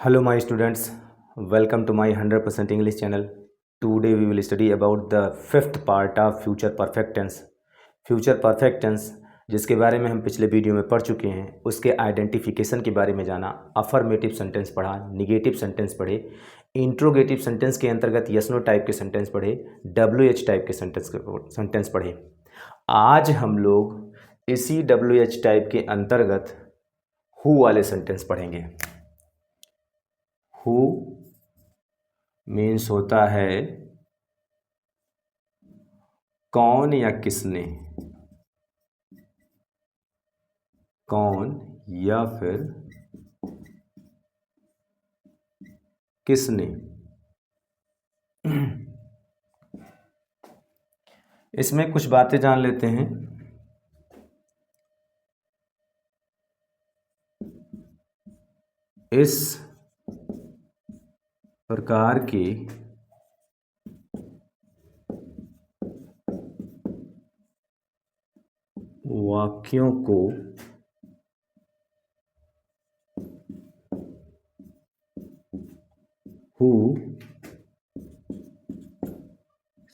Hello, my students. Welcome to my 100% English channel. Today we will study about the fifth part of future perfect tense. Future perfect tense जिसके बारे में हम पिछले video में पढ़ चुके हैं, उसके आइडेंटिफिकेशन के बारे में जाना, अफर्मेटिव सेंटेंस पढ़ा, निगेटिव सेंटेंस पढ़े, इंट्रोगेटिव सेंटेंस के अंतर्गत यस नो टाइप के सेंटेंस पढ़े, WH टाइप के सेंटेंस पढ़े। आज हम लोग इसी WH टाइप के अंतर्गत हु वाले सेंटेंस पढ़ेंगे। हु मीन्स होता है कौन या किसने, कौन या फिर किसने। इसमें कुछ बातें जान लेते हैं। इस प्रकार के वाक्यों को हु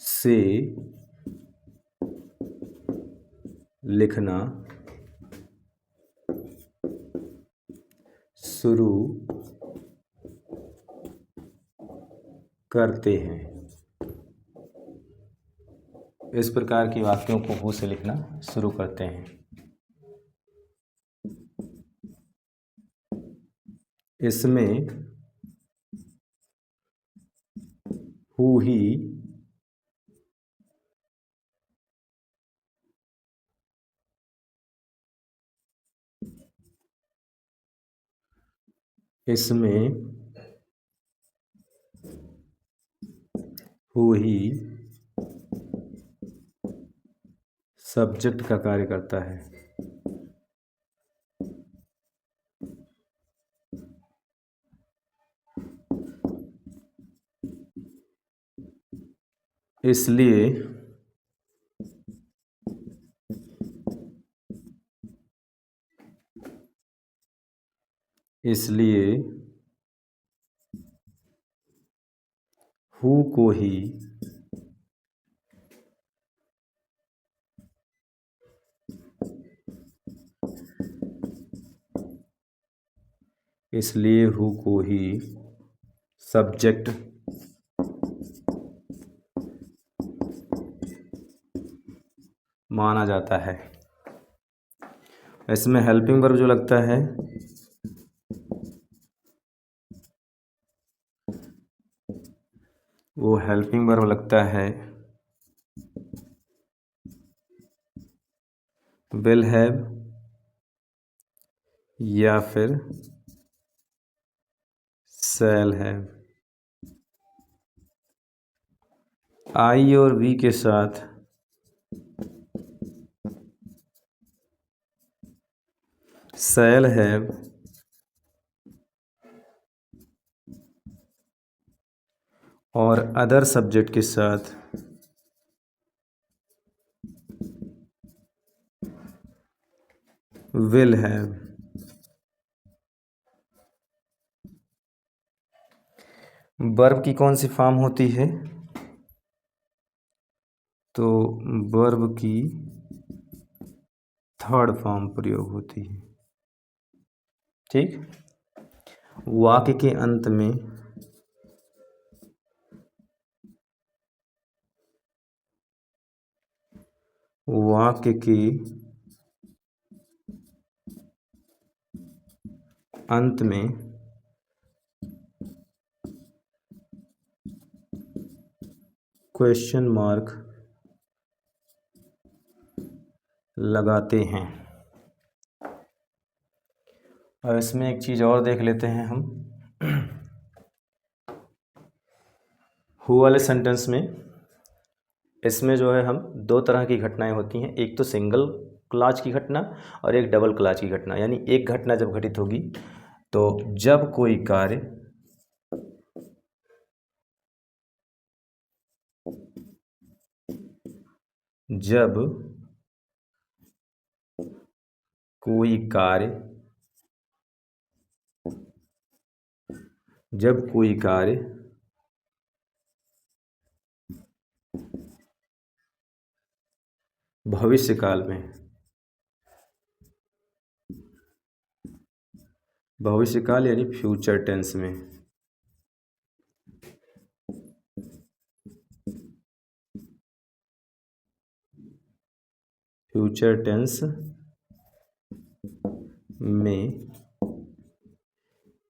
से लिखना शुरू करते हैं। इस प्रकार के वाक्यों को हु से लिखना शुरू करते हैं। इसमें हु ही इसमें हु ही सब्जेक्ट का कार्य करता है। इसलिए हु को ही सब्जेक्ट माना जाता है। इसमें हेल्पिंग वर्ब जो लगता है वो हेल्पिंग वर्ब लगता है विल हैव या फिर शैल हैव। आई और वी के साथ शैल हैव और अदर सब्जेक्ट के साथ विल हैव। वर्ब की कौन सी फॉर्म होती है? तो वर्ब की थर्ड फॉर्म प्रयोग होती है। ठीक। वाक्य के अंत में वाक्य के अंत में क्वेश्चन मार्क लगाते हैं। और इसमें एक चीज़ और देख लेते हैं हम। हु वाले सेंटेंस में इसमें जो है हम दो तरह की घटनाएं होती हैं। एक तो सिंगल क्लॉज की घटना और एक डबल क्लॉज की घटना। यानी एक घटना जब घटित होगी तो जब कोई कार्य जब कोई कार्य भविष्यकाल में, भविष्यकाल यानी फ्यूचर टेंस में, फ्यूचर टेंस में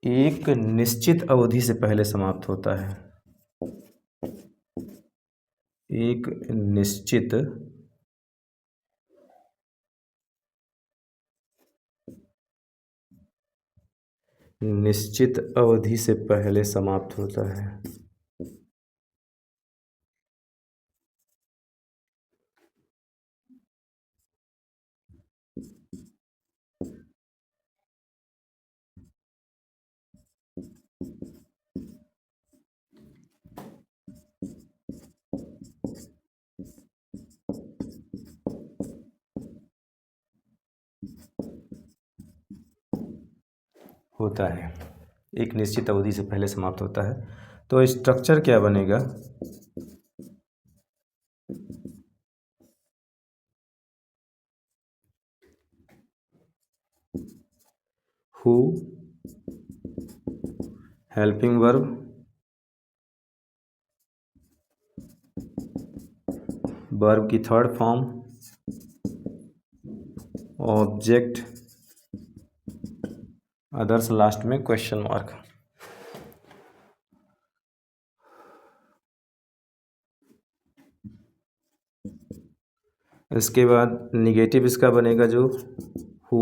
एक निश्चित अवधि से पहले समाप्त होता है, एक निश्चित अवधि से पहले समाप्त होता है। होता है, एक निश्चित अवधि से पहले समाप्त होता है। तो स्ट्रक्चर क्या बनेगा? हु हेल्पिंग वर्ब वर्ब की third form object others last में क्वेश्चन मार्क। इसके बाद निगेटिव इसका बनेगा जो who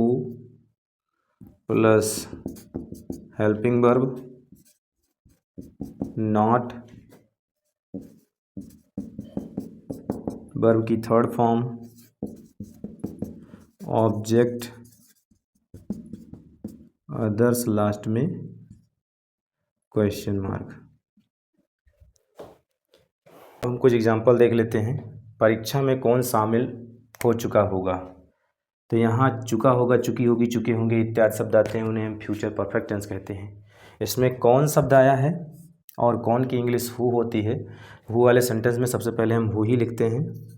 plus helping verb not verb की third form object others last में क्वेश्चन मार्क। हम कुछ एग्जांपल देख लेते हैं। परीक्षा में कौन शामिल हो चुका होगा? तो यहाँ चुका होगा, चुकी होगी, चुके होंगे इत्यादि शब्द आते हैं, उन्हें हम फ्यूचर परफेक्ट टेंस कहते हैं। इसमें कौन शब्द आया है और कौन की इंग्लिश हु होती है। हु वाले सेंटेंस में सबसे पहले हम हु ही लिखते हैं,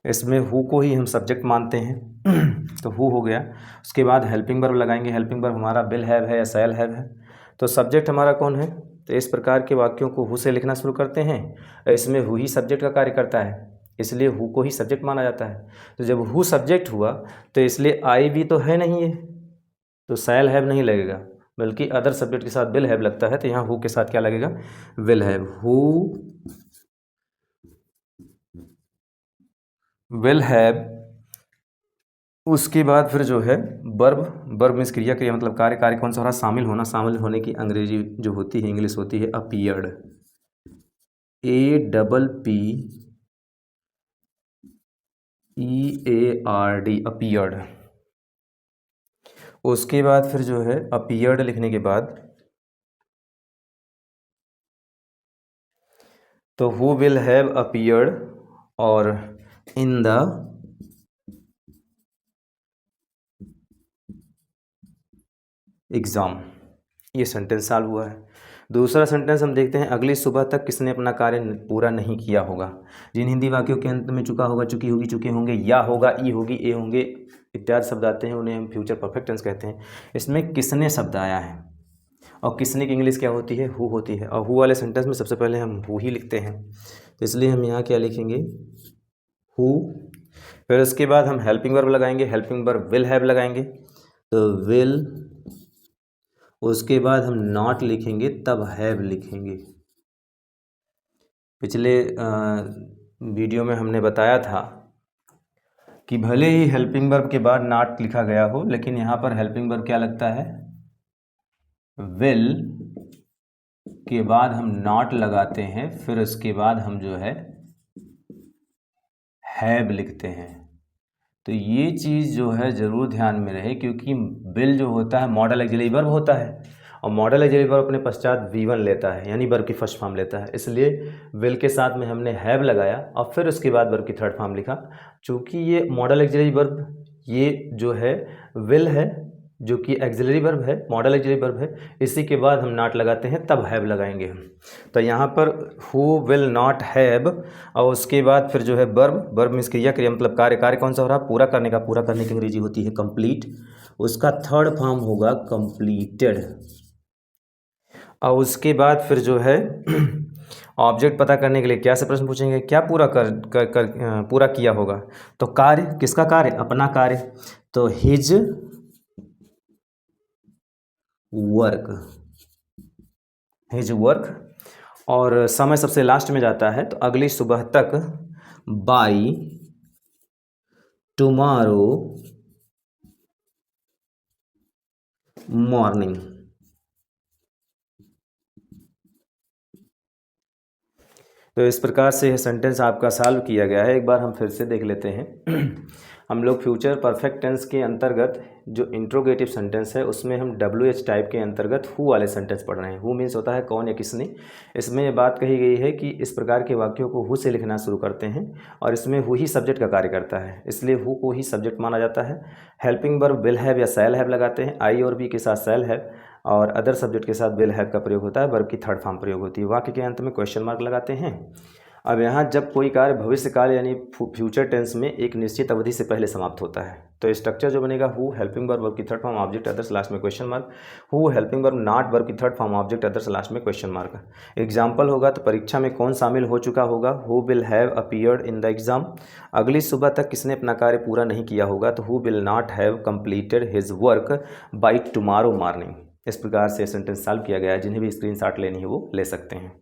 इसमें हु को ही हम सब्जेक्ट मानते हैं तो हु हो गया। उसके बाद हेल्पिंग वर्ब लगाएंगे, हेल्पिंग वर्ब हमारा विल हैव है या शैल हैव है, तो सब्जेक्ट हमारा कौन है। तो इस प्रकार के वाक्यों को हु से लिखना शुरू करते हैं। इसमें हु ही सब्जेक्ट का कार्य करता है, इसलिए हु को ही सब्जेक्ट माना जाता है। तो जब हु सब्जेक्ट हुआ तो इसलिए आई भी तो है नहीं है, तो शैल हैव नहीं लगेगा, बल्कि अदर सब्जेक्ट के साथ विल हैव लगता है। तो यहाँ हु के साथ क्या लगेगा? Will have. Who will have. उसके बाद फिर जो है वर्ब, वर्ब मीन्स क्रिया, क्रिया मतलब कार्य, कार्य कौन सा हो रहा है? शामिल होना। शामिल होने की अंग्रेजी जो होती है, इंग्लिश होती है अपीयर्ड, APPEARD, अपीयर्ड। उसके बाद फिर जो है अपीयर्ड लिखने के बाद तो हु विल हैव अपीयर्ड और इन द एग्ज़ाम, ये सेंटेंस सॉल्व हुआ है। दूसरा सेंटेंस हम देखते हैं, अगली सुबह तक किसने अपना कार्य पूरा नहीं किया होगा। जिन हिंदी वाक्यों के अंत में चुका होगा, चुकी होगी, चुके होंगे, या होगा, ई होगी, ए होंगे इत्यादि शब्द आते हैं, उन्हें हम फ्यूचर परफेक्ट टेंस कहते हैं। इसमें किसने शब्द आया है और किसने की इंग्लिश क्या होती है? हु होती है। और हु वाले सेंटेंस में सबसे पहले हम हु ही लिखते हैं, तो इसलिए हम यहाँ क्या लिखेंगे? हु। फिर उसके बाद हम हेल्पिंग वर्ब लगाएंगे, हेल्पिंग वर्ब विल हैव लगाएंगे, तो विल। उसके बाद हम नॉट लिखेंगे, तब हैव लिखेंगे। पिछले वीडियो में हमने बताया था कि भले ही हेल्पिंग वर्ब के बाद नॉट लिखा गया हो, लेकिन यहाँ पर हेल्पिंग वर्ब क्या लगता है? विल के बाद हम नॉट लगाते हैं, फिर उसके बाद हम जो है हैव लिखते हैं। तो ये चीज़ जो है ज़रूर ध्यान में रहे, क्योंकि विल जो होता है मॉडल ऑक्सिलरी वर्ब होता है, और मॉडल ऑक्सिलरी वर्ब अपने पश्चात V1 लेता है, यानी वर्ब की फर्स्ट फॉर्म लेता है। इसलिए विल के साथ में हमने हैव लगाया और फिर उसके बाद वर्ब की थर्ड फॉर्म लिखा। चूँकि ये मॉडल ऑक्सिलरी वर्ब ये जो है विल है, जो कि एक्सिलरी वर्ब है, मॉडल एक्सिलरी वर्ब है। इसी के बाद हम नॉट लगाते हैं, तब हैव लगाएंगे हम। तो यहाँ पर हु विल नॉट हैव, और उसके बाद फिर जो है वर्ब, वर्ब मीन्स क्रिया, क्रिया मतलब कार्य, कार्य कौन सा हो रहा है, पूरा करने का, पूरा करने की अंग्रेजी होती है कंप्लीट, उसका थर्ड फॉर्म होगा कंप्लीटेड। और उसके बाद फिर जो है ऑब्जेक्ट पता करने के लिए क्या से प्रश्न पूछेंगे, क्या पूरा पूरा किया होगा। तो कार्य, किसका कार्य, अपना कार्य, तो हिज वर्क, हिज वर्क। और समय सबसे लास्ट में जाता है, तो अगली सुबह तक, बाई टुमारो मॉर्निंग। तो इस प्रकार से यह सेंटेंस आपका सॉल्व किया गया है। एक बार हम फिर से देख लेते हैं। हम लोग फ्यूचर परफेक्ट टेंस के अंतर्गत जो इंट्रोगेटिव सेंटेंस है उसमें हम WH टाइप के अंतर्गत हु वाले सेंटेंस पढ़ रहे हैं। हु मीन्स होता है कौन या किसने। इसमें ये बात कही गई है कि इस प्रकार के वाक्यों को हु से लिखना शुरू करते हैं और इसमें हु ही सब्जेक्ट का कार्य करता है, इसलिए हु को ही सब्जेक्ट माना जाता है। हेल्पिंग वर्ब विल हैव या शैल हैव लगाते हैं, आई और बी के साथ शैल हैव, और अदर सब्जेक्ट के साथ विल हैव का प्रयोग होता है, वर्ब की थर्ड फॉर्म प्रयोग होती है। वाक्य के अंत में क्वेश्चन मार्क लगाते हैं। अब यहाँ जब कोई कार्य भविष्य काल यानी फ्यूचर टेंस में एक निश्चित अवधि से पहले समाप्त होता है, तो स्ट्रक्चर जो बनेगा, हु हेल्पिंग वर्ब, वर्ब की third form object others last में question mark, who helping verb not, verb की third form object others last में क्वेश्चन मार्क। एग्जाम्पल होगा तो परीक्षा में कौन शामिल हो चुका होगा, who will have appeared in the exam. अगली सुबह तक किसने अपना कार्य पूरा नहीं किया होगा, तो he will not have completed his work by tomorrow morning. इस प्रकार से सेंटेंस सॉल्व किया गया है। जिन्हें भी स्क्रीनशॉट लेनी है वो ले सकते हैं।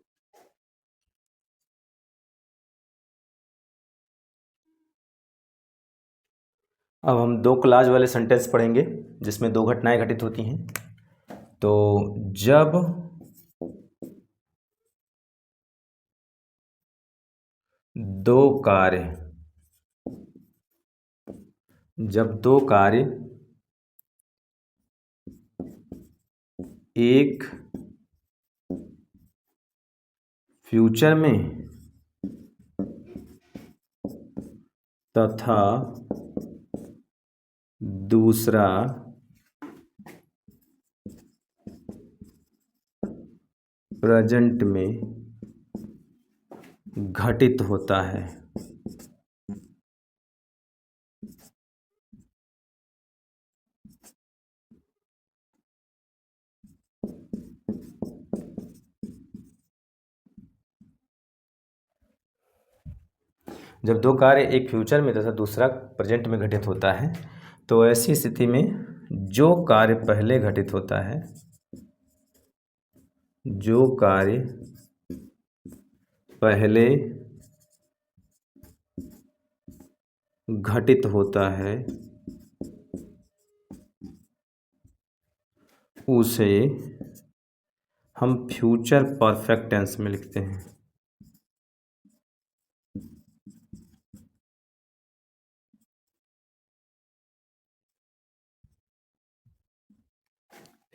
अब हम दो क्लास वाले सेंटेंस पढ़ेंगे जिसमें दो घटनाएं घटित होती हैं। तो जब दो कार्य एक फ्यूचर में तथा दूसरा प्रेजेंट में घटित होता है, जब दो कार्य एक फ्यूचर में तथा दूसरा प्रेजेंट में घटित होता है, तो ऐसी स्थिति में जो कार्य पहले घटित होता है, जो कार्य पहले घटित होता है उसे हम फ्यूचर परफेक्ट टेंस में लिखते हैं।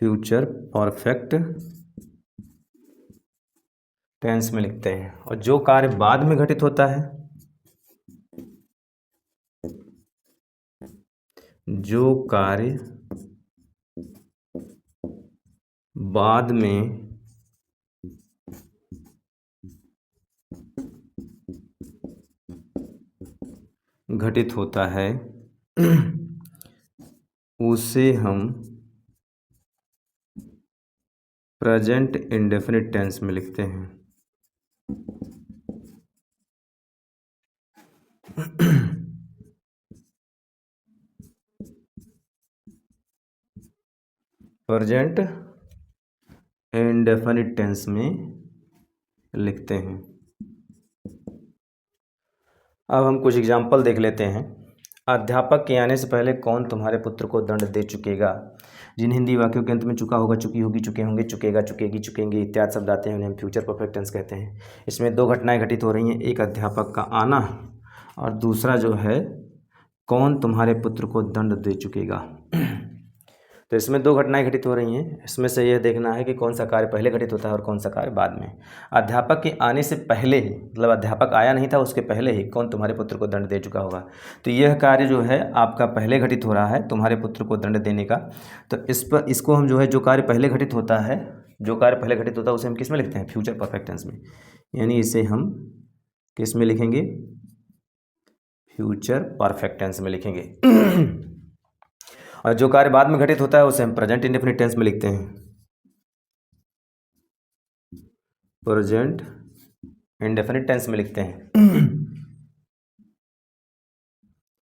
फ्यूचर परफेक्ट टेंस में लिखते हैं। और जो कार्य बाद में घटित होता है, जो कार्य बाद में घटित होता है उसे हम प्रेजेंट इंडेफिनिट टेंस में लिखते हैं। प्रेजेंट इंडेफिनिट टेंस में लिखते हैं। अब हम कुछ एग्जाम्पल देख लेते हैं। अध्यापक के आने से पहले कौन तुम्हारे पुत्र को दंड दे चुकेगा। जिन हिंदी वाक्यों के अंत में चुका होगा, चुकी होगी, चुके होंगे, चुकेगा, चुकेगी, चुकेंगे इत्यादि शब्द आते हैं, उन्हें हम फ्यूचर परफेक्ट टेंस कहते हैं। इसमें दो घटनाएं घटित हो रही हैं, एक अध्यापक का आना और दूसरा जो है कौन तुम्हारे पुत्र को दंड दे चुकेगा। तो इसमें दो घटनाएं घटित हो रही हैं। इसमें से यह देखना है कि कौन सा कार्य पहले घटित होता है और कौन सा कार्य बाद में। अध्यापक के आने से पहले ही, मतलब अध्यापक आया नहीं था उसके पहले ही कौन तुम्हारे पुत्र को दंड दे चुका होगा। तो यह कार्य जो है आपका पहले घटित हो रहा है तुम्हारे पुत्र को दंड देने का। तो इसको हम जो है, जो कार्य पहले घटित होता है, उसे हम किस में लिखते हैं? फ्यूचर परफेक्ट टेंस में। यानी इसे हम किस में लिखेंगे? फ्यूचर परफेक्ट टेंस में लिखेंगे। और जो कार्य बाद में घटित होता है उसे हम प्रेजेंट इंडेफिनिट टेंस में लिखते हैं। प्रेजेंट इंडेफिनिट टेंस में लिखते हैं।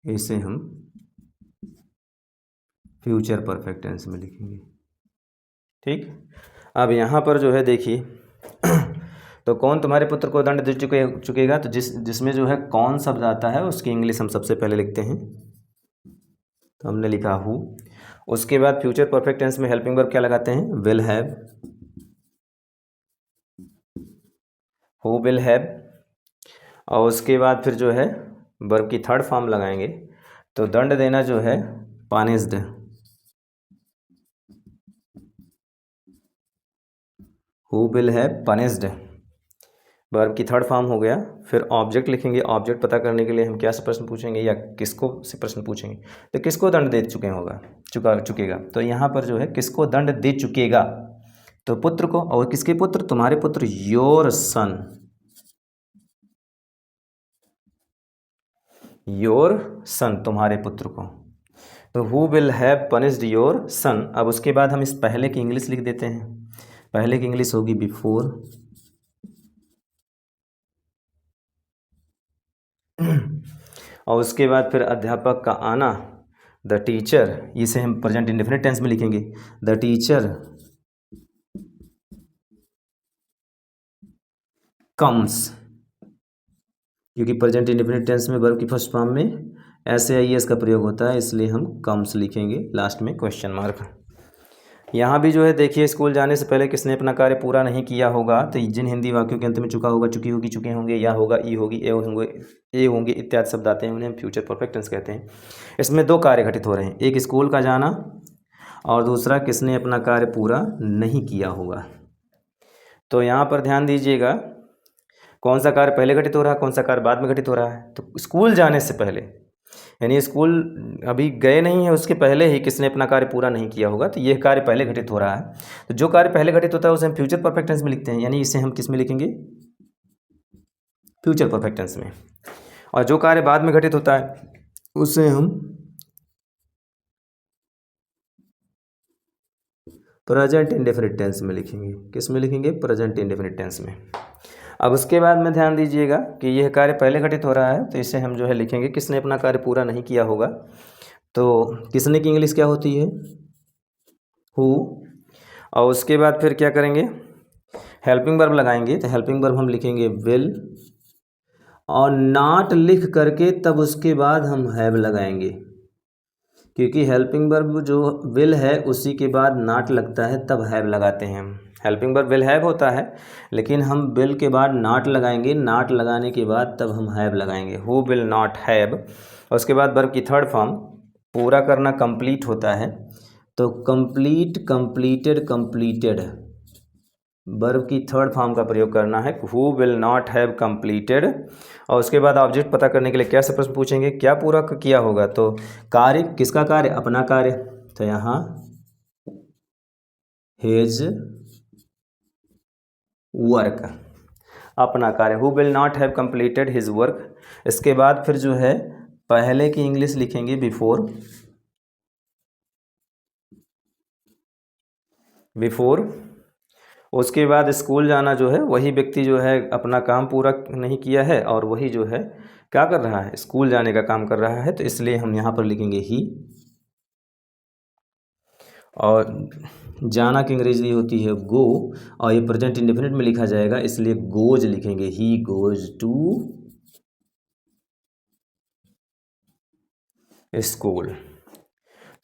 इसे हम फ्यूचर परफेक्ट टेंस में लिखेंगे। ठीक, अब यहाँ पर जो है देखिए, तो कौन तुम्हारे पुत्र को दंड दे चुकेगा, तो जिसमें जो है कौन शब्द आता है उसकी इंग्लिश हम सबसे पहले लिखते हैं। तो हमने लिखा हु। उसके बाद फ्यूचर परफेक्ट टेंस में हेल्पिंग वर्ब क्या लगाते हैं? Will have, who will have. और उसके बाद फिर जो है वर्ब की थर्ड फॉर्म लगाएंगे। तो दंड देना जो है punished, who will have punished, verb की थर्ड फॉर्म हो गया। फिर ऑब्जेक्ट लिखेंगे। ऑब्जेक्ट पता करने के लिए हम क्या से प्रश्न पूछेंगे या किसको से प्रश्न पूछेंगे? तो किसको दंड दे चुकेगा। तो यहाँ पर जो है किसको दंड दे चुकेगा, तो पुत्र को। और किसके पुत्र? तुम्हारे पुत्र, योर सन, योर सन, तुम्हारे पुत्र को। तो he will have punished your सन। अब उसके बाद हम इस पहले की इंग्लिश लिख देते हैं। पहले की इंग्लिश होगी बिफोर, और उसके बाद फिर अध्यापक का आना, द टीचर, इसे हम प्रेजेंट इंडेफिनिट टेंस में लिखेंगे। द टीचर कम्स, क्योंकि प्रेजेंट इंडेफिनिट टेंस में वर्ब की फर्स्ट फॉर्म में SAIS का प्रयोग होता है, इसलिए हम कम्स लिखेंगे लास्ट में क्वेश्चन मार्क। यहाँ भी जो है देखिए, स्कूल जाने से पहले किसने अपना कार्य पूरा नहीं किया होगा, तो जिन हिंदी वाक्यों के अंत में चुका होगा, चुकी होगी, चुके होंगे, या होगा, ई होगी, ए होंगे इत्यादि शब्द आते हैं, उन्हें हम फ्यूचर परफेक्ट टेंस कहते हैं। इसमें दो कार्य घटित हो रहे हैं, एक स्कूल का जाना और दूसरा किसने अपना कार्य पूरा नहीं किया होगा। तो यहाँ पर ध्यान दीजिएगा, कौन सा कार्य पहले घटित हो रहा है, कौन सा कार्य बाद में घटित हो रहा है। तो स्कूल जाने से पहले, यानी स्कूल अभी गए नहीं है, उसके पहले ही किसने अपना कार्य पूरा नहीं किया होगा, तो यह कार्य पहले घटित हो रहा है। तो जो कार्य पहले घटित होता है उसे हम फ्यूचर परफेक्ट टेंस में लिखते हैं, यानी इसे हम किस में लिखेंगे? फ्यूचर परफेक्ट टेंस में। और जो कार्य बाद में घटित होता है उसे हम प्रेजेंट इंडेफिनिट टेंस में लिखेंगे। किस में लिखेंगे? प्रेजेंट इंडेफिनिट टेंस में। अब उसके बाद में ध्यान दीजिएगा कि यह कार्य पहले घटित हो रहा है, तो इसे हम जो है लिखेंगे किसने अपना कार्य पूरा नहीं किया होगा। तो किसने की इंग्लिश क्या होती है? हु। और उसके बाद फिर क्या करेंगे? हेल्पिंग वर्ब लगाएंगे। तो हेल्पिंग वर्ब हम लिखेंगे विल, और नॉट लिख करके तब उसके बाद हम हैव लगाएंगे, क्योंकि हेल्पिंग वर्ब जो विल है उसी के बाद नॉट लगता है, तब हैव लगाते हैं हम। हेल्पिंग वर्ब विल हैव होता है, लेकिन हम विल के बाद नॉट लगाएंगे, नॉट लगाने के बाद तब हम हैव लगाएंगे। Who will not have. और उसके बाद वर्ब की थर्ड फॉर्म, पूरा करना कंप्लीट होता है, तो कंप्लीट, कंप्लीटेड, कंप्लीटेड, वर्ब की थर्ड फॉर्म का प्रयोग करना है। Who will not have completed. और उसके बाद ऑब्जेक्ट पता करने के लिए क्या से प्रश्न पूछेंगे? क्या पूरा किया होगा। तो कार्य, किसका कार्य? अपना कार्य। तो यहाँ हिज वर्क, अपना कार्य। Who will not have completed his work. इसके बाद फिर जो है पहले की इंग्लिश लिखेंगे बिफोर, बिफोर। उसके बाद स्कूल जाना जो है, वही व्यक्ति जो है अपना काम पूरा नहीं किया है, और वही जो है क्या कर रहा है? स्कूल जाने का काम कर रहा है, तो इसलिए हम यहाँ पर लिखेंगे ही। और जाना की अंग्रेजी होती है गो, और ये प्रेजेंट इंडेफिनिट में लिखा जाएगा, इसलिए गोज लिखेंगे। He goes to school.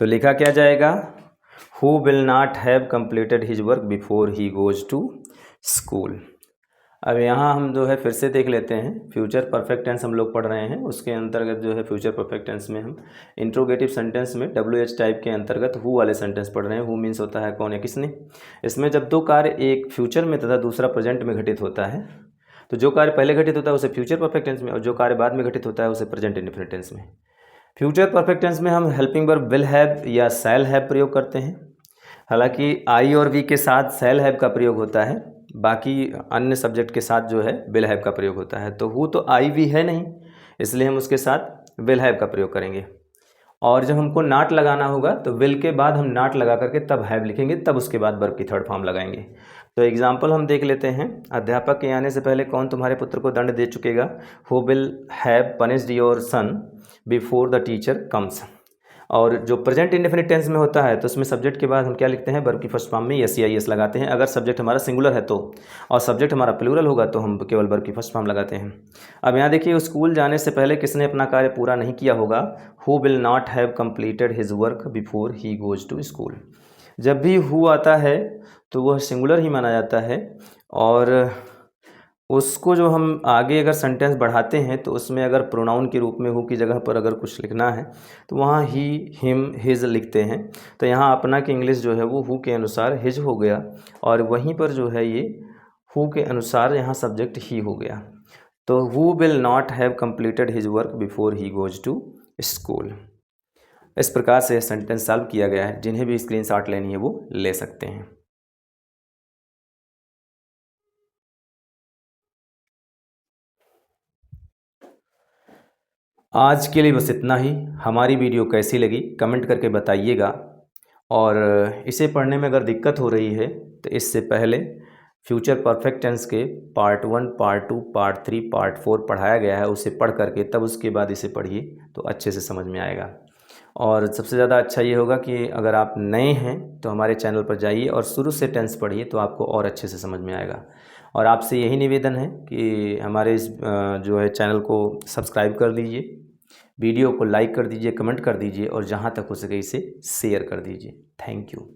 तो लिखा क्या जाएगा? He will not have completed his work before he goes to school. अब यहाँ हम जो है फिर से देख लेते हैं। फ्यूचर परफेक्ट टेंस हम लोग पढ़ रहे हैं, उसके अंतर्गत जो है फ्यूचर परफेक्ट टेंस में हम इंट्रोगेटिव सेंटेंस में WH टाइप के अंतर्गत हु वाले सेंटेंस पढ़ रहे हैं। हु मीन्स होता है कौन या किसने। इसमें जब दो कार्य एक फ्यूचर में तथा दूसरा प्रेजेंट में घटित होता है, तो जो कार्य पहले घटित होता है उसे फ्यूचर परफेक्ट टेंस में, और जो कार्य बाद में घटित होता है उसे प्रेजेंट इंडेफिनिट टेंस में। फ्यूचर परफेक्ट टेंस में हम हेल्पिंग वर्ब विल हैव या शैल हैव प्रयोग करते हैं। हालांकि आई और वी के साथ शैल हैव का प्रयोग होता है, बाकी अन्य सब्जेक्ट के साथ जो है विल हैव का प्रयोग होता है। तो हु तो आई वी है नहीं, इसलिए हम उसके साथ विल हैव का प्रयोग करेंगे। और जब हमको नाट लगाना होगा तो विल के बाद हम नाट लगा करके तब हैव लिखेंगे, तब उसके बाद वर्ब की थर्ड फॉर्म लगाएंगे। तो एग्जाम्पल हम देख लेते हैं। अध्यापक के आने से पहले कौन तुम्हारे पुत्र को दंड दे चुकेगा? Who will have punished your son before the teacher comes. और जो प्रेजेंट इंडेफिनिट टेंस में होता है तो उसमें सब्जेक्ट के बाद हम क्या लिखते हैं? वर्ब की फर्स्ट फॉर्म में एस या एस लगाते हैं, अगर सब्जेक्ट हमारा सिंगुलर है तो, और सब्जेक्ट हमारा प्लूरल होगा तो हम केवल वर्ब की फर्स्ट फॉर्म लगाते हैं। अब यहाँ देखिए, स्कूल जाने से पहले किसने अपना कार्य पूरा नहीं किया होगा? Who will not have completed his work before he goes to school. जब भी हु आता है तो वह सिंगुलर ही माना जाता है, और उसको जो हम आगे अगर सेंटेंस बढ़ाते हैं तो उसमें अगर प्रोनाउन के रूप में हु की जगह पर अगर कुछ लिखना है तो वहाँ ही, हिम, हिज लिखते हैं। तो यहाँ अपना की इंग्लिश जो है वो हु के अनुसार हिज हो गया, और वहीं पर जो है ये हु के अनुसार यहाँ सब्जेक्ट ही हो गया। तो he will not have completed his work before he goes to school. इस प्रकार से सेंटेंस सॉल्व किया गया है। जिन्हें भी स्क्रीनशॉट लेनी है वो ले सकते हैं। आज के लिए बस इतना ही। हमारी वीडियो कैसी लगी कमेंट करके बताइएगा, और इसे पढ़ने में अगर दिक्कत हो रही है तो इससे पहले फ्यूचर परफेक्ट टेंस के पार्ट 1, पार्ट 2, पार्ट 3, पार्ट 4 पढ़ाया गया है, उसे पढ़ करके तब उसके बाद इसे पढ़िए तो अच्छे से समझ में आएगा। और सबसे ज़्यादा अच्छा ये होगा कि अगर आप नए हैं तो हमारे चैनल पर जाइए और शुरू से टेंस पढ़िए, तो आपको और अच्छे से समझ में आएगा। और आपसे यही निवेदन है कि हमारे इस जो है चैनल को सब्सक्राइब कर लीजिए, वीडियो को लाइक कर दीजिए, कमेंट कर दीजिए, और जहाँ तक हो सके इसे शेयर कर दीजिए। Thank you.